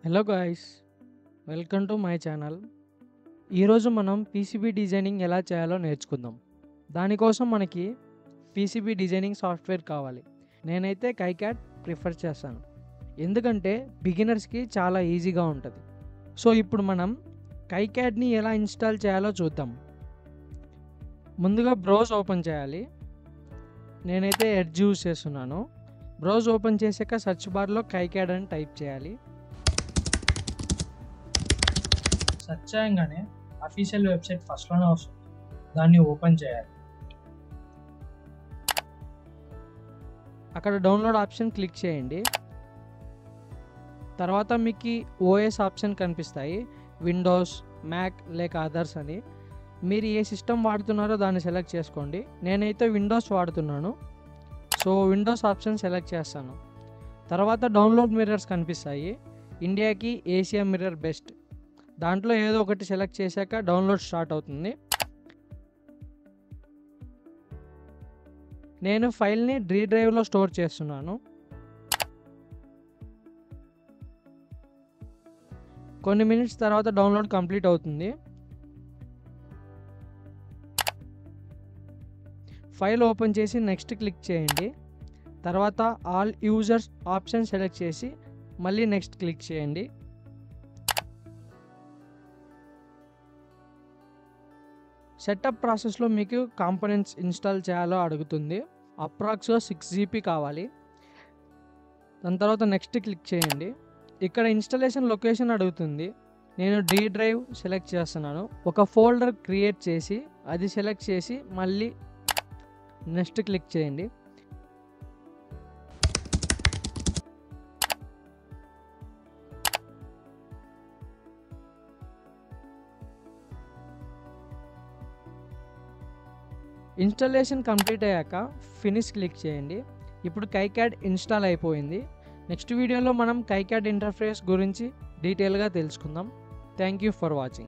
Hello guys, welcome to my channel. ఈరోజు మనం PCB designing ఎలా చేయాలో నేర్చుకుందాం. దానికోసం మనకి పీసీబీ డిజైనింగ్ సాఫ్ట్వేర్ కావాలి. నేనైతే కైక్యాడ్ ప్రిఫర్ చేస్తాను, ఎందుకంటే బిగినర్స్కి చాలా ఈజీగా ఉంటుంది. సో ఇప్పుడు మనం కైక్యాడ్ని ఎలా ఇన్స్టాల్ చేయాలో చూద్దాం. ముందుగా బ్రౌజ్ ఓపెన్ చేయాలి. నేనైతే ఎడ్జ్ యూజ్ చేస్తున్నాను. బ్రౌజ్ ఓపెన్ చేశాక సెర్చ్ బార్లో కైక్యాడ్ అని టైప్ చేయాలి. సెర్చ్ చేయగానే అఫీషియల్ వెబ్సైట్ ఫస్ట్లోనే వస్తుంది, దాన్ని ఓపెన్ చేయాలి. అక్కడ డౌన్లోడ్ ఆప్షన్ క్లిక్ చేయండి. తర్వాత మీకు ఓఎస్ ఆప్షన్ కనిపిస్తాయి, విండోస్, మ్యాక్ లేక అదర్స్ అని. మీరు ఏ సిస్టమ్ వాడుతున్నారో దాన్ని సెలెక్ట్ చేసుకోండి. నేనైతే విండోస్ వాడుతున్నాను, సో విండోస్ ఆప్షన్ సెలెక్ట్ చేస్తాను. తర్వాత డౌన్లోడ్ మిర్రర్స్ కనిపిస్తాయి. ఇండియాకి ఏషియా మిర్రర్ బెస్ట్, దాంట్లో ఏదో ఒకటి సెలెక్ట్ చేశాక డౌన్లోడ్ స్టార్ట్ అవుతుంది. నేను ఫైల్ని డి డ్రైవ్లో స్టోర్ చేస్తున్నాను. కొన్ని మినిట్స్ తర్వాత డౌన్లోడ్ కంప్లీట్ అవుతుంది. ఫైల్ ఓపెన్ చేసి నెక్స్ట్ క్లిక్ చేయండి. తర్వాత ఆల్ యూజర్స్ ఆప్షన్ సెలెక్ట్ చేసి మళ్ళీ నెక్స్ట్ క్లిక్ చేయండి. సెటప్ ప్రాసెస్లో మీకు కాంపోనెంట్స్ ఇన్స్టాల్ చేయాలో అడుగుతుంది. అప్రాక్స్గా 6 GB కావాలి. దాని తర్వాత నెక్స్ట్ క్లిక్ చేయండి. ఇక్కడ ఇన్స్టాలేషన్ లొకేషన్ అడుగుతుంది. నేను డి డ్రైవ్ సెలెక్ట్ చేస్తున్నాను. ఒక ఫోల్డర్ క్రియేట్ చేసి అది సెలెక్ట్ చేసి మళ్ళీ నెక్స్ట్ క్లిక్ చేయండి. ఇన్స్టాలేషన్ కంప్లీట్ అయ్యాక ఫినిష్ క్లిక్ చేయండి. ఇప్పుడు కైక్యాడ్ ఇన్స్టాల్ అయిపోయింది. నెక్స్ట్ వీడియోలో మనం కైక్యాడ్ ఇంటర్ఫేస్ గురించి డీటెయిల్గా తెలుసుకుందాం. Thank you for watching.